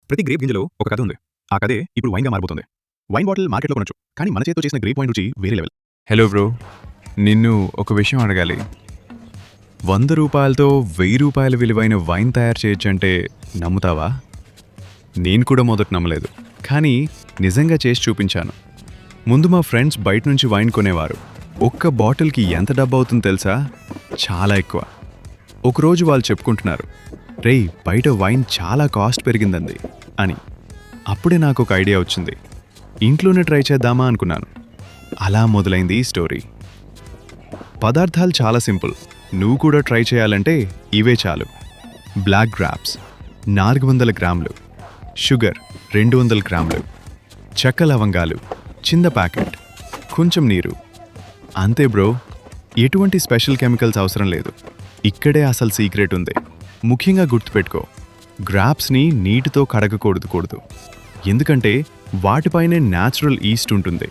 ప్రతి గ్రేప్ గింజలో ఒక కథ ఉంది. ఆ కథే ఇప్పుడు వైన్‌గా మారబోతుంది. వైన్ బాటిల్ మార్కెట్‌లో కొనొచ్చు. కానీ మన చేత్తో చేసిన గ్రేప్ వైన్ రుచి వేరే లెవెల్. హలో బ్రో, నిన్ను ఒక విషయం అడగాలి. ₹100తో ₹1000 విలువైన వైన్ తయారు చేయొచ్చంటే నమ్ముతావా? నేను కూడా మొదట నమ్మలేదు, కానీ నిజంగా చేసి చూపించాను. ముందు మా ఫ్రెండ్స్ బయట నుంచి వైన్ కొనేవారు. ఒక్క బాటిల్కి ఎంత డబ్బు అవుతుందో తెలుసా? చాలా ఎక్కువ. ఒకరోజు వాళ్ళు చెప్పుకుంటున్నారు, రేయ్ బయట వైన్ చాలా కాస్ట్ పెరిగిందంది అని. అప్పుడే నాకు ఒక ఐడియా వచ్చింది. ఇంట్లోనే ట్రై చేద్దామా అనుకున్నాను. అలా మొదలైంది ఈ స్టోరీ. పదార్థాలు చాలా సింపుల్. నువ్వు కూడా ట్రై చేయాలంటే ఇవే చాలు. బ్లాక్ గ్రాప్స్ 400 గ్రాములు, షుగర్ 200 గ్రాములు, చెక్క లవంగాలు చిన్న ప్యాకెట్, కొంచెం నీరు, అంతే బ్రో. ఎటువంటి స్పెషల్ కెమికల్స్ అవసరం లేదు. ఇక్కడే అసలు సీక్రెట్ ఉంది. ముఖ్యంగా గుర్తుపెట్టుకో, గ్రాప్స్ని నీటితో కడగకూడదు, ఎందుకంటే వాటిపైనే న్యాచురల్ ఈస్ట్ ఉంటుంది.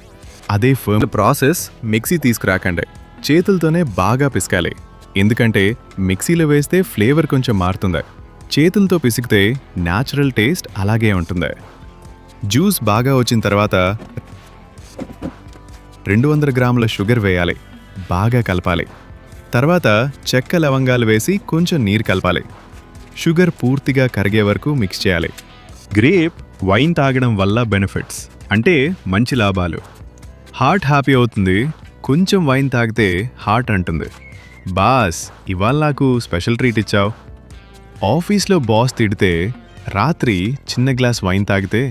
అదే ఫర్మ్ ప్రాసెస్. మిక్సీ తీసుకురాకండి, చేతులతోనే బాగా పిసకాలి. ఎందుకంటే మిక్సీలో వేస్తే ఫ్లేవర్ కొంచెం మారుతుంది. చేతులతో పిసికితే న్యాచురల్ టేస్ట్ అలాగే ఉంటుంది. జ్యూస్ బాగా వచ్చిన తర్వాత 200 గ్రాముల షుగర్ వేయాలి, బాగా కలపాలి. తర్వాత చెక్క లవంగాలు వేసి కొంచెం నీరు కలపాలి. షుగర్ పూర్తిగా కరిగే వరకు మిక్స్ చేయాలి. గ్రేప్ వైన్ తాగడం వల్ల బెనిఫిట్స్ అంటే మంచి లాభాలు. హార్ట్ హ్యాపీ అవుతుంది. కొంచెం వైన్ తాగితే హార్ట్ అంటుంది, బాస్ ఇవాళ నాకు స్పెషల్ ట్రీట్ ఇచ్చావు. ఆఫీస్లో బాస్ తిడితే రాత్రి చిన్న గ్లాస్ వైన్ తాగితే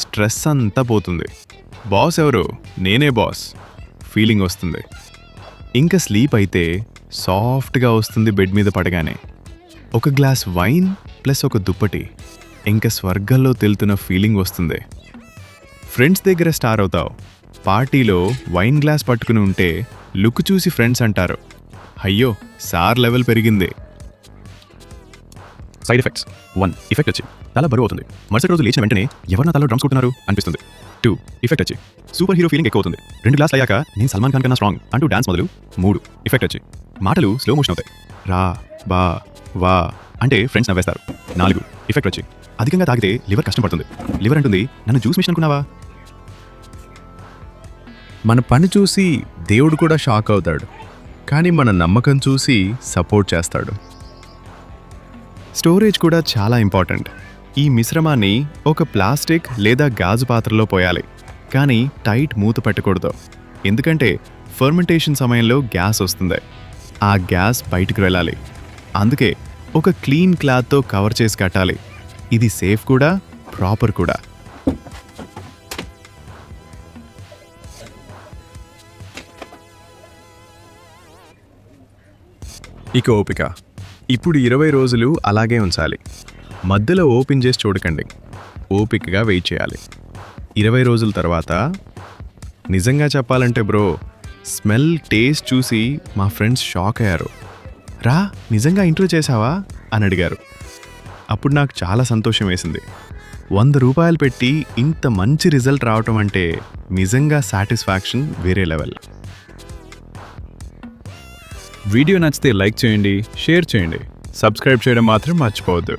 స్ట్రెస్ అంతా పోతుంది. బాస్ ఎవరు? నేనే బాస్ ఫీలింగ్ వస్తుంది. ఇంకా స్లీప్ అయితే సాఫ్ట్గా వస్తుంది బెడ్ మీద పడగానే. ఒక గ్లాస్ వైన్ ప్లస్ ఒక దుప్పటి, ఇంకా స్వర్గంలో తెలుతున్న ఫీలింగ్ వస్తుంది. ఫ్రెండ్స్ దగ్గర స్టార్ అవుతావు. పార్టీలో వైన్ గ్లాస్ పట్టుకుని ఉంటే లుక్ చూసి ఫ్రెండ్స్ అంటారు, అయ్యో సార్ లెవెల్ పెరిగింది. Side effects. 1 ఎఫెక్ట్ వచ్చి తల బరువు అవుతుంది. మరుసటి రోజు లేచిన వెంటనే ఎవరినా తలలో డ్రమ్స్ కొట్టున్నారు అనిపిస్తుంది. 2 ఎఫెక్ట్ వచ్చి సూపర్ హీరో ఫీలింగ్ ఎక్కువ అవుతుంది. 2 గ్లాసులు అయ్యాక నేను సల్మాన్ ఖాన్ కన్నా స్ట్రాంగ్ అంటూ డాన్స్ మొదలు. 3 ఎఫెక్ట్ వచ్చి మాటలు స్లో మోషన్ అవుతాయి. రా బా వా అంటే ఫ్రెండ్స్ నవ్వేస్తారు. 4 ఎఫెక్ట్ వచ్చి అధికంగా తాగితే లివర్ కష్టపడుతుంది. లివర్ అంటుంది, నన్ను జ్యూస్ మిషన్ అనుకున్నావా? మన పని చూసి దేవుడు కూడా షాక్ అవుతాడు, కానీ మన నమ్మకం చూసి సపోర్ట్ చేస్తాడు. స్టోరేజ్ కూడా చాలా ఇంపార్టెంట్. ఈ మిశ్రమాన్ని ఒక ప్లాస్టిక్ లేదా గాజు పాత్రలో పోయాలి, కానీ టైట్ మూత పెట్టకూడదు. ఎందుకంటే ఫర్మెంటేషన్ సమయంలో గ్యాస్ వస్తుంది. ఆ గ్యాస్ బయటకు వెళ్ళాలి. అందుకే ఒక క్లీన్ క్లాత్తో కవర్ చేసి కట్టాలి. ఇది సేఫ్ కూడా, ప్రాపర్ కూడా. ఇక ఓపిక. ఇప్పుడు 20 రోజులు అలాగే ఉంచాలి. మధ్యలో ఓపెన్ చేసి చూడకండి. ఓపికగా వెయిట్ చేయాలి. 20 రోజుల తర్వాత నిజంగా చెప్పాలంటే బ్రో, స్మెల్ టేస్ట్ చూసి మా ఫ్రెండ్స్ షాక్ అయ్యారు. రా నిజంగా ఇంట్లో చేసావా అని అడిగారు. అప్పుడు నాకు చాలా సంతోషం వేసింది. ₹100 పెట్టి ఇంత మంచి రిజల్ట్ రావటం అంటే నిజంగా సాటిస్ఫాక్షన్ వేరే లెవెల్. వీడియో నచ్చితే లైక్ చేయండి, షేర్ చేయండి, సబ్స్క్రైబ్ చేయడం మాత్రం మర్చిపోవద్దు.